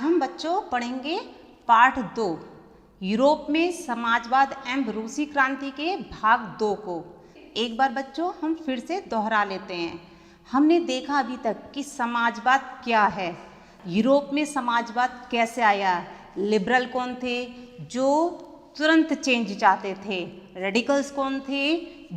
हम बच्चों पढ़ेंगे पाठ 2 यूरोप में समाजवाद एवं रूसी क्रांति के भाग 2 को। एक बार बच्चों हम फिर से दोहरा लेते हैं। हमने देखा अभी तक कि समाजवाद क्या है, यूरोप में समाजवाद कैसे आया, लिबरल कौन थे जो तुरंत चेंज चाहते थे, रेडिकल्स कौन थे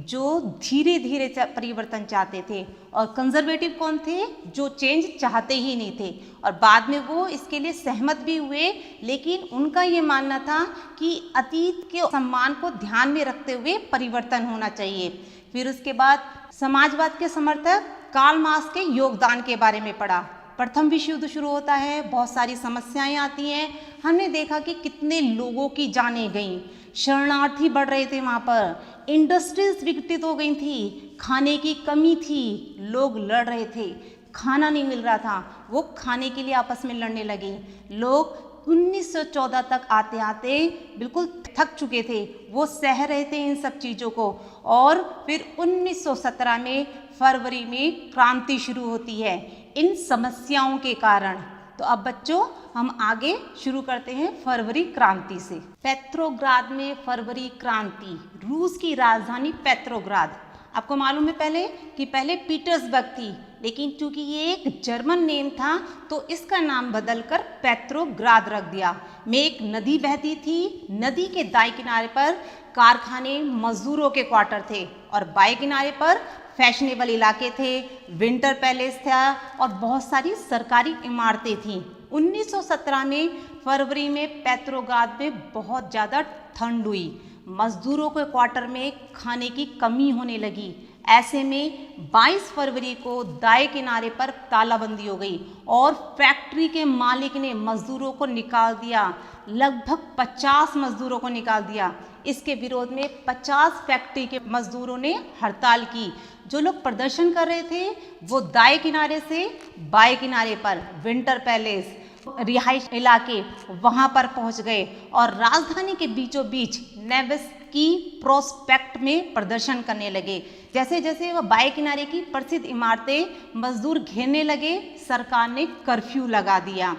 जो धीरे धीरे परिवर्तन चाहते थे, और कंजर्वेटिव कौन थे जो चेंज चाहते ही नहीं थे। और बाद में वो इसके लिए सहमत भी हुए, लेकिन उनका ये मानना था कि अतीत के सम्मान को ध्यान में रखते हुए परिवर्तन होना चाहिए। फिर उसके बाद समाजवाद के समर्थक कार्ल मार्क्स के योगदान के बारे में पढ़ा। प्रथम विश्व युद्ध शुरू होता है, बहुत सारी समस्याएं आती हैं। हमने देखा कि कितने लोगों की जानें गईं, शरणार्थी बढ़ रहे थे, वहाँ पर इंडस्ट्रीज विकसित हो गई थी, खाने की कमी थी, लोग लड़ रहे थे, खाना नहीं मिल रहा था, वो खाने के लिए आपस में लड़ने लगे। लोग 1914 तक आते आते बिल्कुल थक चुके थे, वो सह रहे थे इन सब चीज़ों को। और फिर 1917 में फरवरी में क्रांति शुरू होती है इन समस्याओं के कारण। तो अब बच्चों हम आगे शुरू करते हैं फरवरी क्रांति से। पेट्रोग्राद में फरवरी क्रांति, रूस की राजधानी पेट्रोग्राद। आपको मालूम है कि पहले पीटर्सबर्ग थी, लेकिन चूंकि ये एक जर्मन नेम था तो इसका नाम बदलकर पेट्रोग्राद रख दिया। में एक नदी बहती थी, नदी के दाएं किनारे पर कारखाने, मजदूरों के क्वार्टर थे, और बाएं किनारे पर फैशनेबल इलाके थे, विंटर पैलेस था और बहुत सारी सरकारी इमारतें थीं। 1917 में फरवरी में पेट्रोग्राद में बहुत ज़्यादा ठंड हुई, मजदूरों के क्वार्टर में खाने की कमी होने लगी। ऐसे में 22 फरवरी को दाएं किनारे पर तालाबंदी हो गई और फैक्ट्री के मालिक ने मजदूरों को निकाल दिया, लगभग 50 मजदूरों को निकाल दिया। इसके विरोध में 50 फैक्ट्री के मजदूरों ने हड़ताल की। जो लोग प्रदर्शन कर रहे थे वो दाएं किनारे से बाएं किनारे पर विंटर पैलेस, रिहाइश इलाके, वहां पर पहुंच गए और राजधानी के बीचों बीच नेवेस्की प्रोस्पेक्ट में प्रदर्शन करने लगे। जैसे जैसे वह बाएं किनारे की प्रसिद्ध इमारतें मजदूर घेरने लगे, सरकार ने कर्फ्यू लगा दिया।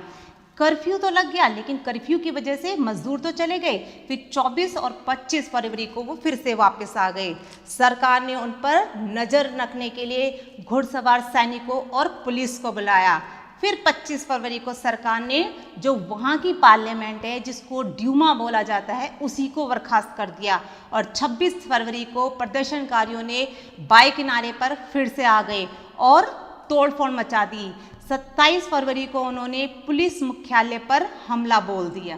कर्फ्यू तो लग गया, लेकिन कर्फ्यू की वजह से मजदूर तो चले गए। फिर 24 और 25 फरवरी को वो फिर से वापस आ गए। सरकार ने उन पर नज़र रखने के लिए घुड़सवार सैनिकों और पुलिस को बुलाया। फिर 25 फरवरी को सरकार ने जो वहाँ की पार्लियामेंट है, जिसको ड्यूमा बोला जाता है, उसी को बर्खास्त कर दिया। और 26 फरवरी को प्रदर्शनकारियों ने बाएं किनारे पर फिर से आ गए और तोड़फोड़ मचा दी। 27 फरवरी को उन्होंने पुलिस मुख्यालय पर हमला बोल दिया।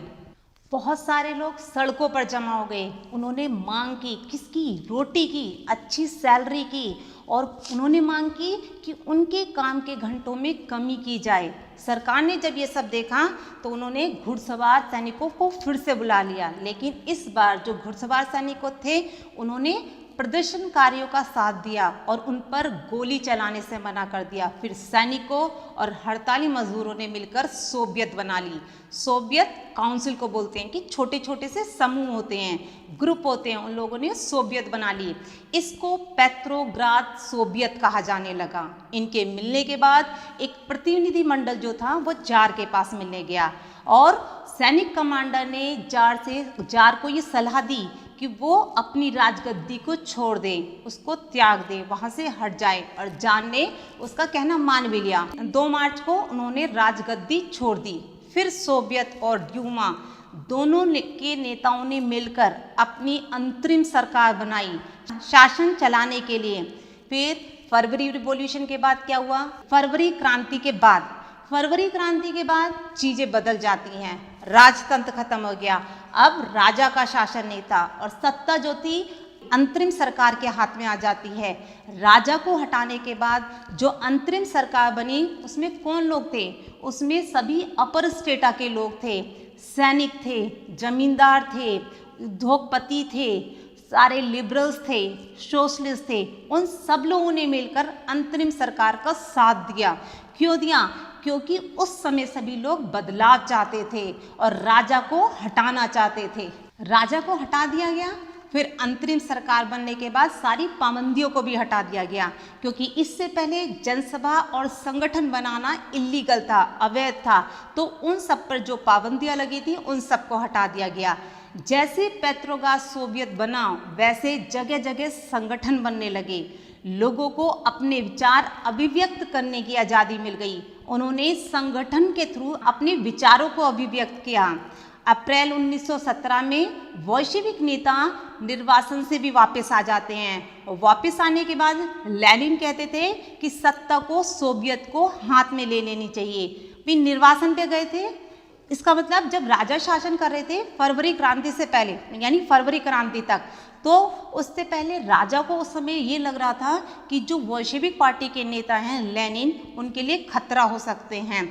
बहुत सारे लोग सड़कों पर जमा हो गए। उन्होंने मांग की, किसकी? रोटी की, अच्छी सैलरी की, और उन्होंने मांग की कि उनके काम के घंटों में कमी की जाए। सरकार ने जब ये सब देखा तो उन्होंने घुड़सवार सैनिकों को फिर से बुला लिया, लेकिन इस बार जो घुड़सवार सैनिकों थे उन्होंने प्रदर्शनकारियों का साथ दिया और उन पर गोली चलाने से मना कर दिया। फिर सैनिकों और हड़ताली मजदूरों ने मिलकर सोवियत बना ली। सोवियत काउंसिल को बोलते हैं कि छोटे छोटे से समूह होते हैं, ग्रुप होते हैं, उन लोगों ने सोवियत बना ली। इसको पेट्रोग्राद सोवियत कहा जाने लगा। इनके मिलने के बाद एक प्रतिनिधि मंडल जो था वो जार के पास मिलने गया और सैनिक कमांडर ने जार को ये सलाह दी कि वो अपनी राजगद्दी को छोड़ दे, उसको त्याग दे, वहाँ से हट जाए, और जार ने उसका कहना मान भी लिया। 2 मार्च को उन्होंने राजगद्दी छोड़ दी। फिर सोवियत और ड्यूमा दोनों के नेताओं ने मिलकर अपनी अंतरिम सरकार बनाई शासन चलाने के लिए। फिर फरवरी रिवॉल्यूशन के बाद क्या हुआ? फरवरी क्रांति के बाद चीजें बदल जाती हैं। राजतंत्र खत्म हो गया, अब राजा का शासन नहीं था और सत्ता जो थी अंतरिम सरकार के हाथ में आ जाती है। राजा को हटाने के बाद जो अंतरिम सरकार बनी उसमें कौन लोग थे? उसमें सभी अपर स्टेटा के लोग थे, सैनिक थे, जमींदार थे, उद्योगपति थे, सारे लिबरल्स थे, सोशलिस्ट थे। उन सब लोगों ने मिलकर अंतरिम सरकार का साथ दिया। क्यों दिया? क्योंकि उस समय सभी लोग बदलाव चाहते थे और राजा को हटाना चाहते थे। राजा को हटा दिया गया फिर अंतरिम सरकार बनने के बाद सारी पाबंदियों को भी हटा दिया गया, क्योंकि इससे पहले जनसभा और संगठन बनाना इल्लीगल था, अवैध था। तो उन सब पर जो पाबंदियां लगी थी उन सबको हटा दिया गया। जैसे पेट्रोग्राद सोवियत बना वैसे जगह जगह संगठन बनने लगे, लोगों को अपने विचार अभिव्यक्त करने की आज़ादी मिल गई। उन्होंने संगठन के थ्रू अपने विचारों को अभिव्यक्त किया। अप्रैल 1917 में वॉल्शेविक नेता निर्वासन से भी वापस आ जाते हैं। वापस आने के बाद लेनिन कहते थे कि सत्ता को सोवियत को हाथ में ले लेनी चाहिए। फिर निर्वासन पे गए थे। इसका मतलब जब राजा शासन कर रहे थे फरवरी क्रांति से पहले, यानी फरवरी क्रांति तक, तो उससे पहले राजा को उस समय ये लग रहा था कि जो बोल्शेविक पार्टी के नेता हैं लेनिन, उनके लिए खतरा हो सकते हैं।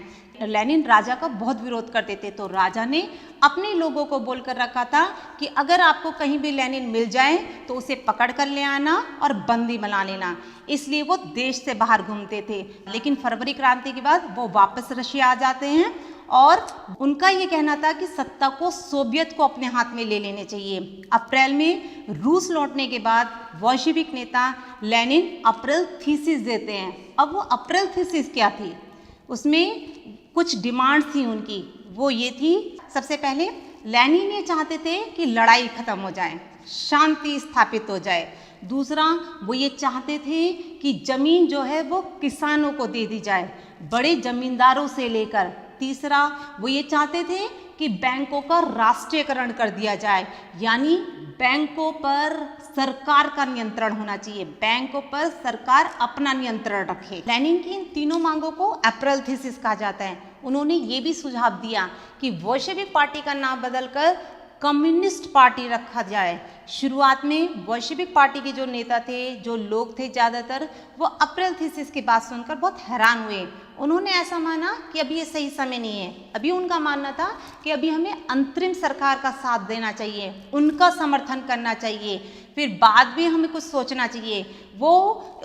लेनिन राजा का बहुत विरोध करते थे, तो राजा ने अपने लोगों को बोलकर रखा था कि अगर आपको कहीं भी लेनिन मिल जाए तो उसे पकड़ कर ले आना और बंदी बना लेना। इसलिए वो देश से बाहर घूमते थे। लेकिन फरवरी क्रांति के बाद वो वापस रशिया आ जाते हैं और उनका ये कहना था कि सत्ता को सोवियत को अपने हाथ में ले लेने चाहिए। अप्रैल में रूस लौटने के बाद बोल्शेविक नेता लेनिन अप्रैल थीसिस देते हैं। अब वो अप्रैल थीसिस क्या थी? उसमें कुछ डिमांड्स थी उनकी। वो ये थी, सबसे पहले लेनिन ये चाहते थे कि लड़ाई खत्म हो जाए, शांति स्थापित हो जाए। दूसरा, वो ये चाहते थे कि जमीन जो है वो किसानों को दे दी जाए, बड़े जमींदारों से लेकर। तीसरा, वो ये चाहते थे कि बैंकों का राष्ट्रीयकरण कर दिया जाए, यानी बैंकों पर सरकार का नियंत्रण होना चाहिए, बैंकों पर सरकार अपना नियंत्रण रखे। लेनिन की इन तीनों मांगों को अप्रैल थीसिस कहा जाता है। उन्होंने ये भी सुझाव दिया कि बोल्शेविक पार्टी का नाम बदलकर कम्युनिस्ट पार्टी रखा जाए। शुरुआत में बोल्शेविक पार्टी के जो नेता थे, जो लोग थे ज़्यादातर, वो अप्रैल थीसिस की बात सुनकर बहुत हैरान हुए। उन्होंने ऐसा माना कि अभी ये सही समय नहीं है। अभी उनका मानना था कि अभी हमें अंतरिम सरकार का साथ देना चाहिए, उनका समर्थन करना चाहिए, फिर बाद में हमें कुछ सोचना चाहिए। वो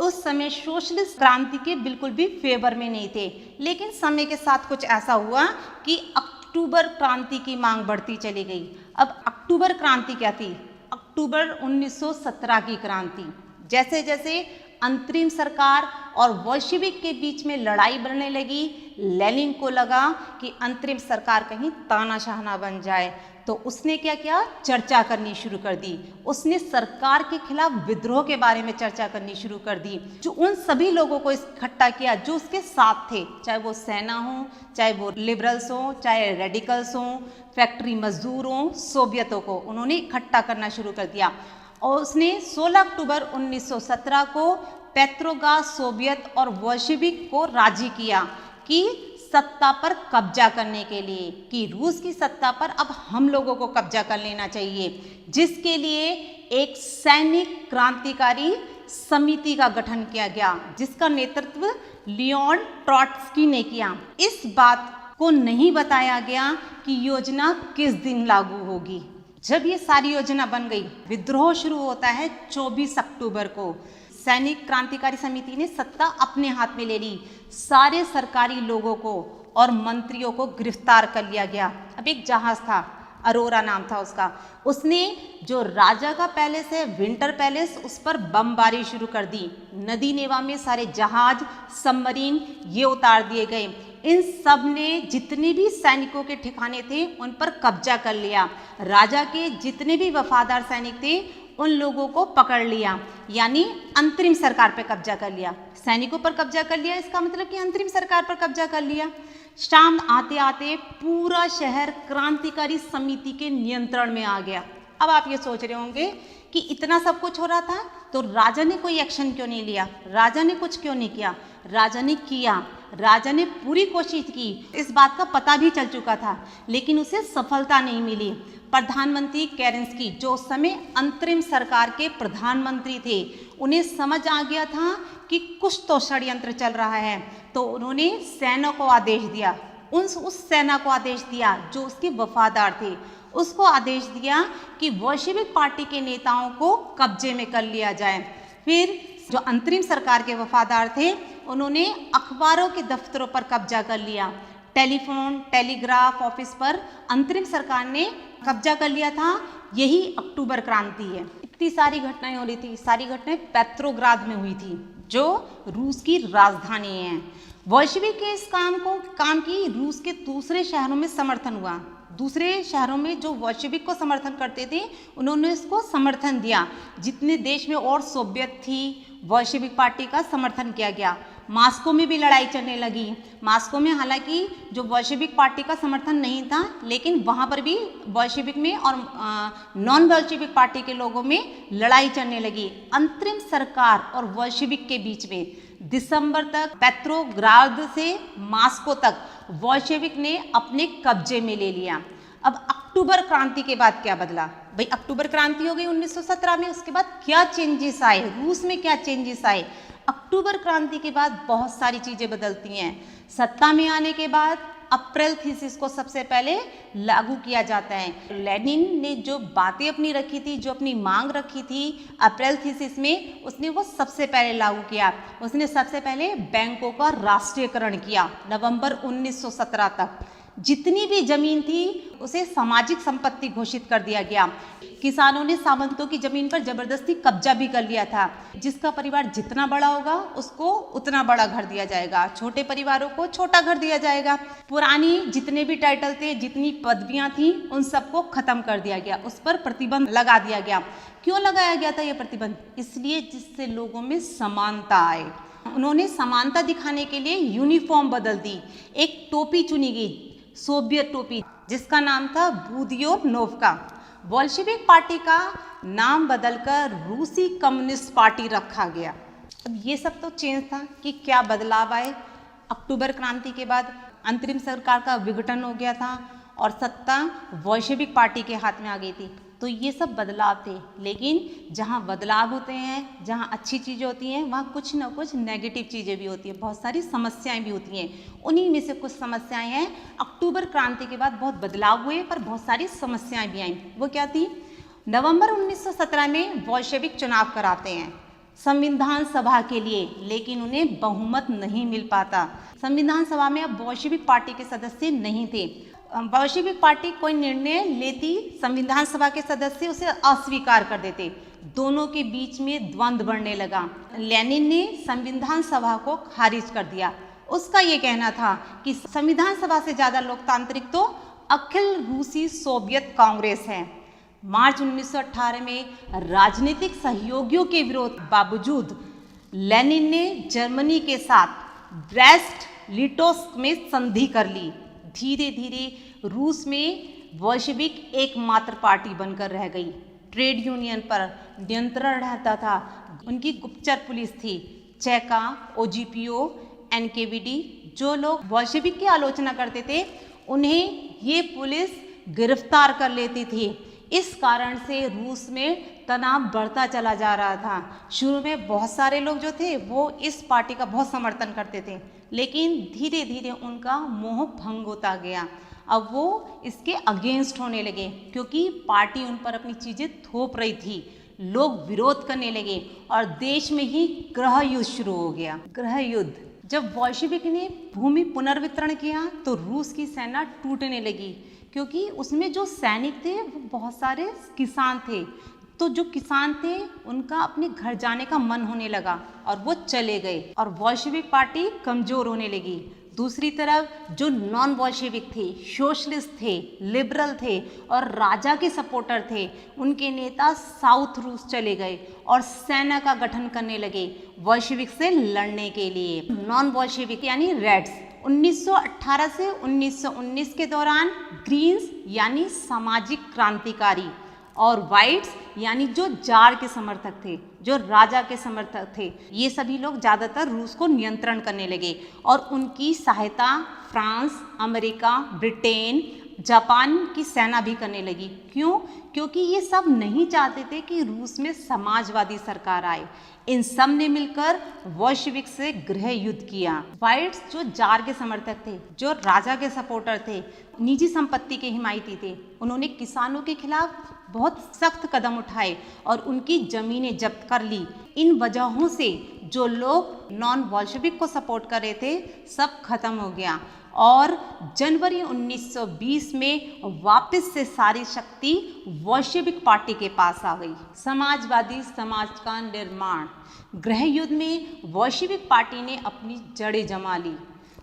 उस समय सोशलिस्ट क्रांति के बिल्कुल भी फेवर में नहीं थे। लेकिन समय के साथ कुछ ऐसा हुआ कि अक्टूबर क्रांति की मांग बढ़ती चली गई। अब अक्टूबर क्रांति क्या थी? अक्टूबर 1917 की क्रांति। जैसे जैसे अंतरिम सरकार और बोल्शेविक के बीच में लड़ाई बढ़ने लगी, लेनिन को लगा कि अंतरिम सरकार कहीं तानाशाह ना बन जाए, तो उसने क्या किया? चर्चा करनी शुरू कर दी। उसने सरकार के खिलाफ विद्रोह के बारे में चर्चा करनी शुरू कर दी। जो उन सभी लोगों को इकट्ठा किया जो उसके साथ थे, चाहे वो सेना हो, चाहे वो लिबरल्स हो, चाहे रेडिकल्स हो, फैक्ट्री मजदूर हो, सोवियतों को उन्होंने इकट्ठा करना शुरू कर दिया। और उसने 16 अक्टूबर 1917 को पेट्रोग्राद सोवियत और बोल्शेविक को राजी किया कि सत्ता पर कब्जा करने के लिए, कि रूस की सत्ता पर अब हम लोगों को कब्जा कर लेना चाहिए, जिसके लिए एक सैनिक क्रांतिकारी समिति का गठन किया गया, जिसका नेतृत्व लियोन ट्रॉट्स्की ने किया। इस बात को नहीं बताया गया कि योजना किस दिन लागू होगी। जब ये सारी योजना बन गई, विद्रोह शुरू होता है 24 अक्टूबर को। सैनिक क्रांतिकारी समिति ने सत्ता अपने हाथ में ले ली। सारे सरकारी लोगों को और मंत्रियों को गिरफ्तार कर लिया गया। अब एक जहाज था, अरोरा नाम था उसका, उसने जो राजा का पैलेस है विंटर पैलेस, उस पर बमबारी शुरू कर दी। नदी नेवा में सारे जहाज, सबमरीन ये उतार दिए गए। इन सब ने जितने भी सैनिकों के ठिकाने थे उन पर कब्जा कर लिया। राजा के जितने भी वफादार सैनिक थे उन लोगों को पकड़ लिया, यानी अंतरिम सरकार पर कब्जा कर लिया। सैनिकों पर कब्जा कर लिया, इसका मतलब कि अंतरिम सरकार पर कब्जा कर लिया। शाम आते आते पूरा शहर क्रांतिकारी समिति के नियंत्रण में आ गया। अब आप ये सोच रहे होंगे कि इतना सब कुछ हो रहा था तो राजा ने कोई एक्शन क्यों नहीं लिया, राजा ने कुछ क्यों नहीं किया? राजा ने किया, राजा ने पूरी कोशिश की। इस बात का पता भी चल चुका था, लेकिन उसे सफलता नहीं मिली। प्रधानमंत्री केरेंस्की, जो उस समय अंतरिम सरकार के प्रधानमंत्री थे, उन्हें समझ आ गया था कि कुछ तो षड्यंत्र चल रहा है, तो उन्होंने सेना को आदेश दिया। उस सेना को आदेश दिया जो उसके वफादार थे, उसको आदेश दिया कि बोल्शेविक पार्टी के नेताओं को कब्जे में कर लिया जाए। फिर जो अंतरिम सरकार के वफादार थे उन्होंने अखबारों के दफ्तरों पर कब्जा कर लिया। टेलीफोन, टेलीग्राफ ऑफिस पर अंतरिम सरकार ने कब्जा कर लिया था। यही अक्टूबर क्रांति है। इतनी सारी घटनाएं हो रही थी, सारी घटनाएं पेट्रोग्राद में हुई थी जो रूस की राजधानी है। बोल्शेविक के इस काम की रूस के दूसरे शहरों में समर्थन हुआ। दूसरे शहरों में जो बोल्शेविक को समर्थन करते थे उन्होंने इसको समर्थन दिया। जितने देश में और सोवियत थी बोल्शेविक पार्टी का समर्थन किया गया। मॉस्को में भी लड़ाई चलने लगी। मॉस्को में हालांकि जो बोल्शेविक पार्टी का समर्थन नहीं था, लेकिन वहाँ पर भी बोल्शेविक में और नॉन बोल्शेविक पार्टी के लोगों में लड़ाई चलने लगी। अंतरिम सरकार और बोल्शेविक के बीच में दिसंबर तक पेट्रोग्राद से मॉस्को तक बोल्शेविक ने अपने कब्जे में ले लिया। अब अक्टूबर क्रांति के बाद क्या बदला? भाई अक्टूबर क्रांति हो गई 1917 में, उसके बाद क्या चेंजेस आए रूस में, क्या चेंजेस आए? अक्टूबर क्रांति के बाद बहुत सारी चीजें बदलती हैं। सत्ता में आने के बाद अप्रैल थीसिस को सबसे पहले लागू किया जाता है। लेनिन ने जो बातें अपनी रखी थी, जो अपनी मांग रखी थी अप्रैल थीसिस में, उसने वो सबसे पहले लागू किया। उसने सबसे पहले बैंकों का राष्ट्रीयकरण किया। नवंबर 1917 तक जितनी भी जमीन थी उसे सामाजिक संपत्ति घोषित कर दिया गया। किसानों ने सामंतों की जमीन पर जबरदस्ती कब्जा भी कर लिया था। जिसका परिवार जितना बड़ा होगा उसको उतना बड़ा घर दिया जाएगा, छोटे परिवारों को छोटा घर दिया जाएगा। पुरानी जितने भी टाइटल थे, जितनी पदवियां थी, उन सबको खत्म कर दिया गया। उस पर प्रतिबंध लगा दिया गया। क्यों लगाया गया था यह प्रतिबंध? इसलिए जिससे लोगों में समानता आए। उन्होंने समानता दिखाने के लिए यूनिफॉर्म बदल दी। एक टोपी चुनी गई, सोवियत टोपी, जिसका नाम था बुदियोनोव्का। बोल्शेविक पार्टी का नाम बदलकर रूसी कम्युनिस्ट पार्टी रखा गया। अब ये सब तो चेंज था कि क्या बदलाव आए। अक्टूबर क्रांति के बाद अंतरिम सरकार का विघटन हो गया था और सत्ता बोल्शेविक पार्टी के हाथ में आ गई थी। तो ये सब बदलाव थे। लेकिन जहाँ बदलाव होते हैं, जहाँ अच्छी चीज़ें होती हैं, वहाँ कुछ ना कुछ नेगेटिव चीज़ें भी होती हैं, बहुत सारी समस्याएं भी होती हैं। उन्हीं में से कुछ समस्याएं हैं। अक्टूबर क्रांति के बाद बहुत बदलाव हुए पर बहुत सारी समस्याएं भी आईं। वो क्या थी? नवंबर 1917 में बोल्शेविक चुनाव कराते हैं संविधान सभा के लिए, लेकिन उन्हें बहुमत नहीं मिल पाता। संविधान सभा में अब बोल्शेविक पार्टी के सदस्य नहीं थे। बोल्शेविक पार्टी कोई निर्णय लेती, संविधान सभा के सदस्य उसे अस्वीकार कर देते। दोनों के बीच में द्वंद्व बढ़ने लगा। लेनिन ने संविधान सभा को खारिज कर दिया। उसका ये कहना था कि संविधान सभा से ज़्यादा लोकतांत्रिक तो अखिल रूसी सोवियत कांग्रेस है। मार्च 1918 में राजनीतिक सहयोगियों के विरोध बावजूद लेनिन ने जर्मनी के साथ ब्रेस्ट लिटोस्क में संधि कर ली। धीरे धीरे रूस में बोल्शेविक एकमात्र पार्टी बनकर रह गई। ट्रेड यूनियन पर नियंत्रण रहता था। उनकी गुप्तचर पुलिस थी, चेका, ओजीपीओ, एनकेवीडी। जो लोग बोल्शेविक की आलोचना करते थे उन्हें ये पुलिस गिरफ्तार कर लेती थी। इस कारण से रूस में तनाव बढ़ता चला जा रहा था। शुरू में बहुत सारे लोग जो थे वो इस पार्टी का बहुत समर्थन करते थे, लेकिन धीरे धीरे उनका मोह भंग होता गया। अब वो इसके अगेंस्ट होने लगे क्योंकि पार्टी उन पर अपनी चीज़ें थोप रही थी। लोग विरोध करने लगे और देश में ही गृह युद्ध शुरू हो गया। गृह युद्ध जब बोल्शेविक ने भूमि पुनर्वितरण किया तो रूस की सेना टूटने लगी, क्योंकि उसमें जो सैनिक थे वो बहुत सारे किसान थे। तो जो किसान थे उनका अपने घर जाने का मन होने लगा और वो चले गए और बोल्शेविक पार्टी कमजोर होने लगी। दूसरी तरफ जो नॉन बोल्शेविक थे, सोशलिस्ट थे, लिबरल थे और राजा के सपोर्टर थे, उनके नेता साउथ रूस चले गए और सेना का गठन करने लगे बोल्शेविक से लड़ने के लिए। नॉन बोल्शेविक यानी रेड्स 1918 से 1919 के दौरान ग्रीन्स यानी सामाजिक क्रांतिकारी और वाइट्स यानी जो जार के समर्थक थे, जो राजा के समर्थक थे, ये सभी लोग ज़्यादातर रूस को नियंत्रण करने लगे और उनकी सहायता फ्रांस, अमेरिका, ब्रिटेन, जापान की सेना भी करने लगी। क्यों? क्योंकि ये सब नहीं चाहते थे कि रूस में समाजवादी सरकार आए। इन सब ने मिलकर बोल्शेविक से गृह युद्ध किया। वाइट्स जो जार के समर्थक थे, जो राजा के सपोर्टर थे, निजी संपत्ति के हिमायती थे, उन्होंने किसानों के खिलाफ बहुत सख्त कदम उठाए और उनकी जमीनें जब्त कर ली। इन वजहों से जो लोग नॉन बोल्शेविक को सपोर्ट कर रहे थे सब खत्म हो गया। और जनवरी 1920 में वापस से सारी शक्ति बोल्शेविक पार्टी के पास आ गई। समाजवादी समाज का निर्माण। गृह युद्ध में बोल्शेविक पार्टी ने अपनी जड़ें जमा ली।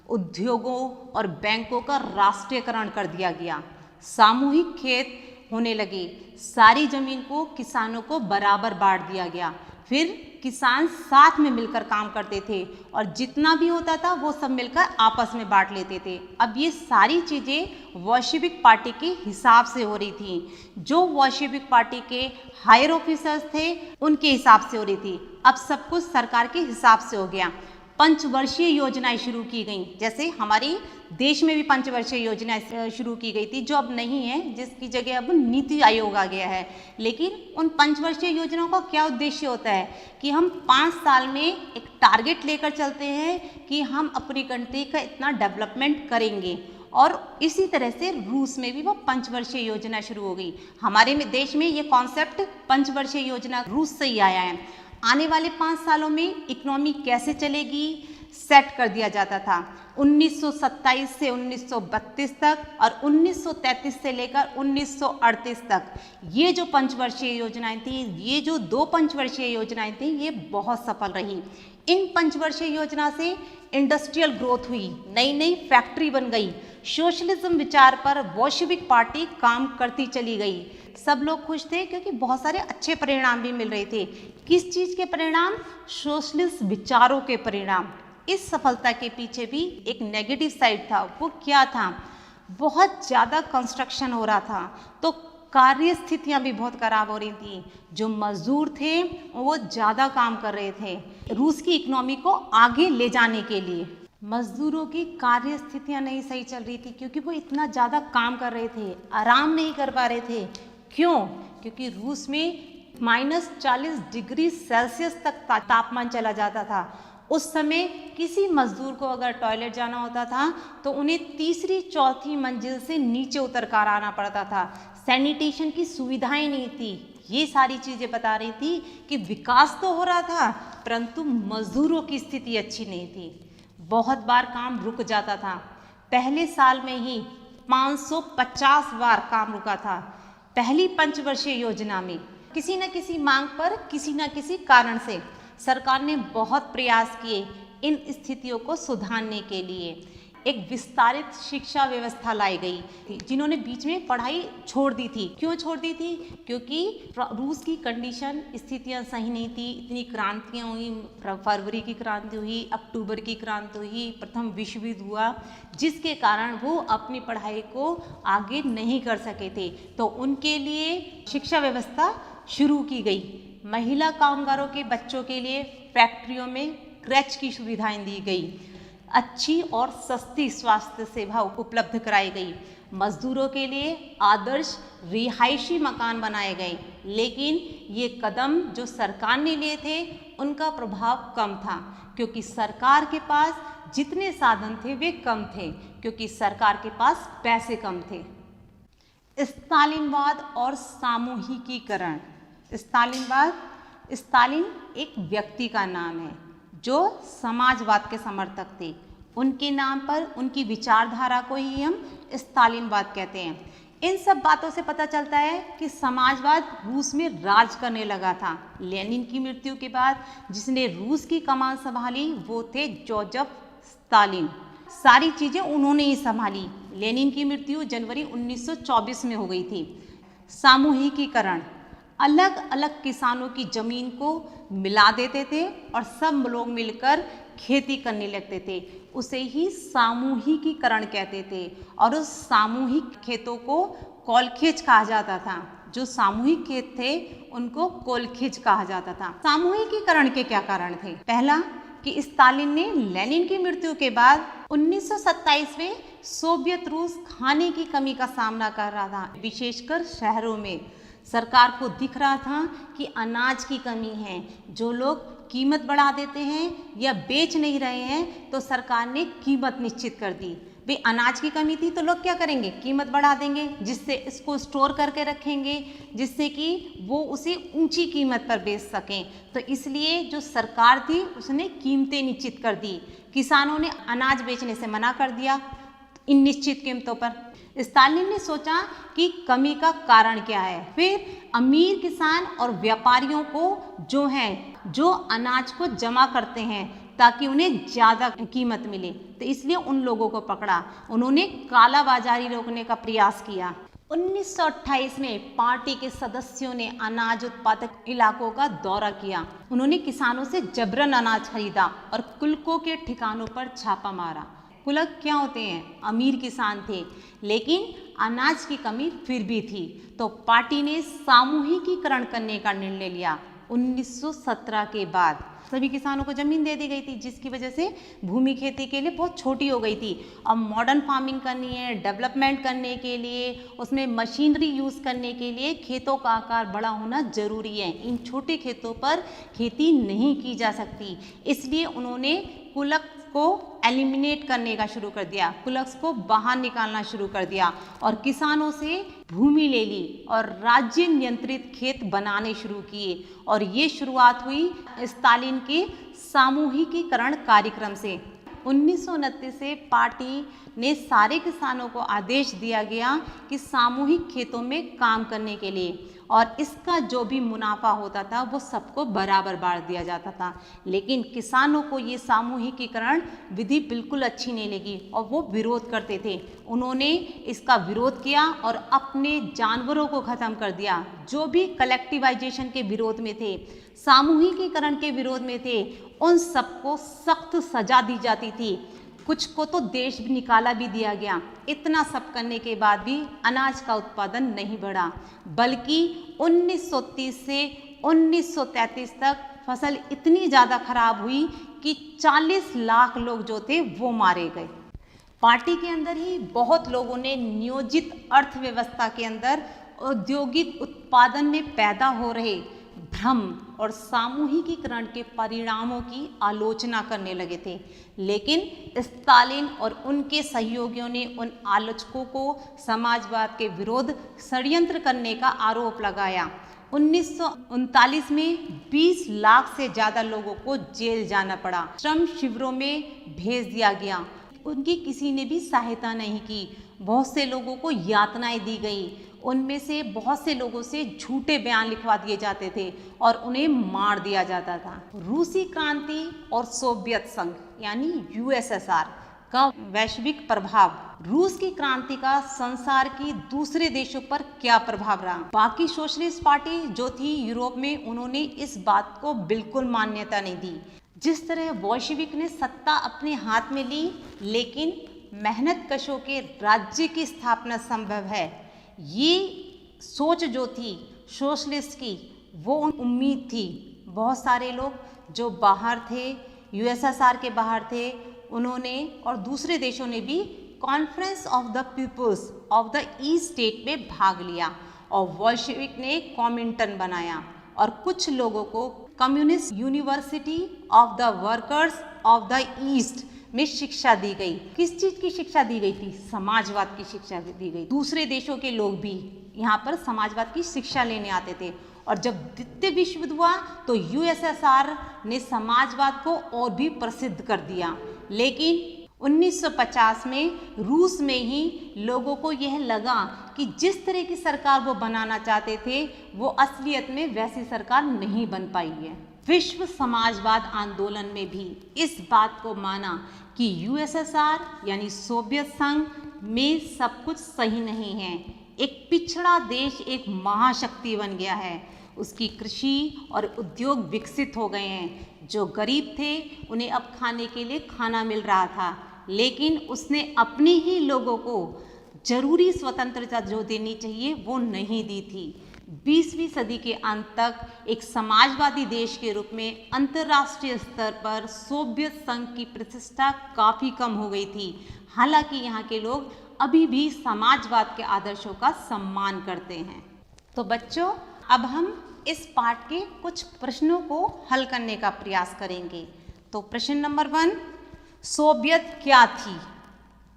उद्योगों और बैंकों का राष्ट्रीयकरण कर दिया गया। सामूहिक खेत होने लगे। सारी जमीन को किसानों को बराबर बांट दिया गया। फिर किसान साथ में मिलकर काम करते थे और जितना भी होता था वो सब मिलकर आपस में बांट लेते थे। अब ये सारी चीज़ें बोल्शेविक पार्टी के हिसाब से हो रही थी। जो बोल्शेविक पार्टी के हायर ऑफिसर्स थे उनके हिसाब से हो रही थी। अब सब कुछ सरकार के हिसाब से हो गया। पंचवर्षीय योजनाएं शुरू की गई, जैसे हमारे देश में भी पंचवर्षीय योजनाएं शुरू की गई थी, जो अब नहीं है, जिसकी जगह अब नीति आयोग आ गया है। लेकिन उन पंचवर्षीय योजनाओं का क्या उद्देश्य होता है कि हम 5 साल में एक टारगेट लेकर चलते हैं कि हम अपनी कंट्री का इतना डेवलपमेंट करेंगे। और इसी तरह से रूस में भी वो पंचवर्षीय योजना शुरू हो गई। हमारे देश में ये कॉन्सेप्ट पंचवर्षीय योजना रूस से ही आया है। आने वाले 5 सालों में इकोनॉमी कैसे चलेगी सेट कर दिया जाता था। 1927 से 1932 तक और 1933 से लेकर 1938 तक ये जो पंचवर्षीय योजनाएं थी, ये जो 2 पंचवर्षीय योजनाएं थी, ये बहुत सफल रही। इन पंचवर्षीय योजना से इंडस्ट्रियल ग्रोथ हुई, नई नई फैक्ट्री बन गई। सोशलिज्म विचार पर बोल्शेविक पार्टी काम करती चली गई। सब लोग खुश थे क्योंकि बहुत सारे अच्छे परिणाम भी मिल रहे थे। किस चीज़ के परिणाम? सोशलिस्ट विचारों के परिणाम। इस सफलता के पीछे भी एक नेगेटिव साइड था। वो क्या था? बहुत ज़्यादा कंस्ट्रक्शन हो रहा था, तो कार्य स्थितियाँ भी बहुत खराब हो रही थी। जो मजदूर थे वो ज़्यादा काम कर रहे थे रूस की इकोनॉमी को आगे ले जाने के लिए। मजदूरों की कार्य स्थितियाँ नहीं सही चल रही थी क्योंकि वो इतना ज़्यादा काम कर रहे थे, आराम नहीं कर पा रहे थे। क्यों? क्योंकि रूस में -40 डिग्री सेल्सियस तक तापमान चला जाता था। उस समय किसी मजदूर को अगर टॉयलेट जाना होता था तो उन्हें तीसरी चौथी मंजिल से नीचे उतर कर आना पड़ता था। सैनिटेशन की सुविधाएं नहीं थी। ये सारी चीज़ें बता रही थी कि विकास तो हो रहा था परंतु मजदूरों की स्थिति अच्छी नहीं थी। बहुत बार काम रुक जाता था। पहले साल में ही 550 बार काम रुका था। पहली पंचवर्षीय योजना में किसी न किसी मांग पर, किसी न किसी कारण से सरकार ने बहुत प्रयास किए इन स्थितियों को सुधारने के लिए। एक विस्तारित शिक्षा व्यवस्था लाई गई थी। जिन्होंने बीच में पढ़ाई छोड़ दी थी, क्यों छोड़ दी थी? क्योंकि रूस की कंडीशन, स्थितियां सही नहीं थी। इतनी क्रांतियां हुई, फरवरी की क्रांति हुई, अक्टूबर की क्रांति हुई, प्रथम विश्व युद्ध हुआ, जिसके कारण वो अपनी पढ़ाई को आगे नहीं कर सके थे। तो उनके लिए शिक्षा व्यवस्था शुरू की गई। महिला कामगारों के बच्चों के लिए फैक्ट्रियों में क्रैच की सुविधाएं दी गई। अच्छी और सस्ती स्वास्थ्य सेवा उपलब्ध कराई गई। मजदूरों के लिए आदर्श रिहायशी मकान बनाए गए। लेकिन ये कदम जो सरकार ने लिए थे उनका प्रभाव कम था, क्योंकि सरकार के पास जितने साधन थे वे कम थे, क्योंकि सरकार के पास पैसे कम थे। स्टालिनवाद और सामूहिकीकरण। स्टालिन एक व्यक्ति का नाम है जो समाजवाद के समर्थक थे। उनके नाम पर, उनकी विचारधारा को ही हम स्टालिनवाद कहते हैं। इन सब बातों से पता चलता है कि समाजवाद रूस में राज करने लगा था। लेनिन की मृत्यु के बाद जिसने रूस की कमान संभाली वो थे जोसेफ स्टालिन। सारी चीज़ें उन्होंने ही संभाली। लेनिन की मृत्यु जनवरी 1924 में हो गई थी। सामूहिकीकरण, अलग अलग किसानों की जमीन को मिला देते थे और सब लोग मिलकर खेती करने लगते थे। उसे ही सामूहिकीकरण कहते थे। और उस सामूहिक खेतों को कोलखेज कहा जाता था। जो सामूहिक खेत थे उनको कोलखेज कहा जाता था। सामूहिकीकरण के क्या कारण थे? पहला कि स्टालिन ने लेनिन की मृत्यु के बाद 1927 में सोवियत रूस खाने की कमी का सामना कर रहा था। विशेषकर शहरों में सरकार को दिख रहा था कि अनाज की कमी है। जो लोग कीमत बढ़ा देते हैं या बेच नहीं रहे हैं तो सरकार ने कीमत निश्चित कर दी। भाई अनाज की कमी थी तो लोग क्या करेंगे? कीमत बढ़ा देंगे, जिससे इसको स्टोर करके रखेंगे, जिससे कि वो उसे ऊंची कीमत पर बेच सकें। तो इसलिए जो सरकार थी उसने कीमतें निश्चित कर दी। किसानों ने अनाज बेचने से मना कर दिया। इन निश्चित कीमतों पर। स्टालिन ने सोचा कि कमी का कारण क्या है। फिर अमीर किसान और व्यापारियों को जो अनाज को जमा करते हैं ताकि उन्हें ज़्यादा कीमत मिले, तो इसलिए उन लोगों को पकड़ा। उन्होंने काला बाजारी रोकने का प्रयास किया। 1928 में पार्टी के सदस्यों ने अनाज उत्पादक इलाकों का दौरा किया। उन्होंने किसानों से जबरन अनाज खरीदा और कुलकों के ठिकानों पर छापा मारा। कुलक क्या होते हैं? अमीर किसान थे, लेकिन अनाज की कमी फिर भी थी, तो पार्टी ने सामूहिकीकरण करने का निर्णय लिया। 1917 के बाद सभी किसानों को जमीन दे दी गई थी, जिसकी वजह से भूमि खेती के लिए बहुत छोटी हो गई थी। अब मॉडर्न फार्मिंग करनी है, डेवलपमेंट करने के लिए, उसमें मशीनरी यूज़ करने के लिए खेतों का आकार बड़ा होना जरूरी है। इन छोटे खेतों पर खेती नहीं की जा सकती, इसलिए उन्होंने कुलक को एलिमिनेट करने का शुरू कर दिया, कुलक्स को बाहर निकालना शुरू कर दिया और किसानों से भूमि ले ली और राज्य नियंत्रित खेत बनाने शुरू किए। और ये शुरुआत हुई स्टालिन के सामूहिकीकरण कार्यक्रम से। 1929 से पार्टी ने सारे किसानों को आदेश दिया गया कि सामूहिक खेतों में काम करने के लिए, और इसका जो भी मुनाफा होता था वो सबको बराबर बांट दिया जाता था। लेकिन किसानों को ये सामूहिकीकरण विधि बिल्कुल अच्छी नहीं लगी और वो विरोध करते थे। उन्होंने इसका विरोध किया और अपने जानवरों को ख़त्म कर दिया। जो भी कलेक्टिवाइजेशन के विरोध में थे, सामूहिकीकरण के विरोध में थे, उन सबको सख्त सजा दी जाती थी। कुछ को तो देश निकाला भी दिया गया। इतना सब करने के बाद भी अनाज का उत्पादन नहीं बढ़ा, बल्कि 1930 से 1933 तक फसल इतनी ज़्यादा खराब हुई कि 40 लाख लोग जो थे वो मारे गए। पार्टी के अंदर ही बहुत लोगों ने नियोजित अर्थव्यवस्था के अंदर औद्योगिक उत्पादन में पैदा हो रहे भ्रम और सामूहिकीकरण के परिणामों की आलोचना करने लगे थे। लेकिन स्टालिन और उनके सहयोगियों ने उन आलोचकों को समाजवाद के विरोध षड्यंत्र करने का आरोप लगाया। 1939 में 20 लाख से ज़्यादा लोगों को जेल जाना पड़ा, श्रम शिविरों में भेज दिया गया। उनकी किसी ने भी सहायता नहीं की। बहुत से लोगों को यातनाएं दी गई। उनमें से बहुत से लोगों से झूठे बयान लिखवा दिए जाते थे और उन्हें मार दिया जाता था। रूसी क्रांति और सोवियत संघ यानी यूएसएसआर का वैश्विक प्रभाव, रूस की क्रांति का संसार की दूसरे देशों पर क्या प्रभाव रहा? बाकी सोशलिस्ट पार्टी जो थी यूरोप में, उन्होंने इस बात को बिल्कुल मान्यता नहीं दी। जिस तरह बोल्शेविक ने सत्ता अपने हाथ में ली, लेकिन मेहनत कशों के राज्य की स्थापना संभव है, ये सोच जो थी सोशलिस्ट की, वो उम्मीद थी। बहुत सारे लोग जो बाहर थे, यूएसएसआर के बाहर थे, उन्होंने और दूसरे देशों ने भी conference of the peoples of the east state में भाग लिया और बोल्शेविक ने कॉमिंटन बनाया और कुछ लोगों को communist university of the workers of the east में शिक्षा दी गई। किस चीज की शिक्षा दी गई थी? समाजवाद की शिक्षा दी गई। दूसरे देशों के लोग भी यहाँ पर समाजवाद की शिक्षा लेने आते थे। और जब द्वितीय विश्व युद्ध हुआ तो यूएसएसआर ने समाजवाद को और भी प्रसिद्ध कर दिया। लेकिन 1950 में रूस में ही लोगों को यह लगा कि जिस तरह की सरकार वो बनाना चाहते थे, वो असलियत में वैसी सरकार नहीं बन पाई है। विश्व समाजवाद आंदोलन में भी इस बात को माना कि यूएसएसआर यानी सोवियत संघ में सब कुछ सही नहीं है। एक पिछड़ा देश एक महाशक्ति बन गया है। उसकी कृषि और उद्योग विकसित हो गए हैं। जो गरीब थे उन्हें अब खाने के लिए खाना मिल रहा था, लेकिन उसने अपने ही लोगों को जरूरी स्वतंत्रता जो देनी चाहिए वो नहीं दी थी। 20वीं सदी के अंत तक एक समाजवादी देश के रूप में अंतर्राष्ट्रीय स्तर पर सोवियत संघ की प्रतिष्ठा काफ़ी कम हो गई थी। हालांकि यहाँ के लोग अभी भी समाजवाद के आदर्शों का सम्मान करते हैं। तो बच्चों, अब हम इस पाठ के कुछ प्रश्नों को हल करने का प्रयास करेंगे। तो प्रश्न नंबर 1, सोवियत क्या थी?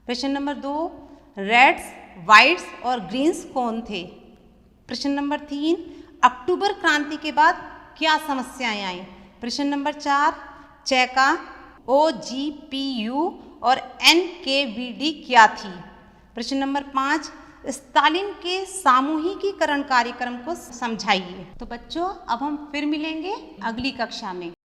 प्रश्न नंबर 2, रेड्स, वाइट्स और ग्रीन्स कौन थे? प्रश्न नंबर 3, अक्टूबर क्रांति के बाद क्या समस्याएं आई? प्रश्न नंबर 4, चेका, OGPU और NKVD क्या थी? प्रश्न नंबर 5, स्टालिन के सामूहिकीकरण कार्यक्रम को समझाइए। तो बच्चों अब हम फिर मिलेंगे अगली कक्षा में।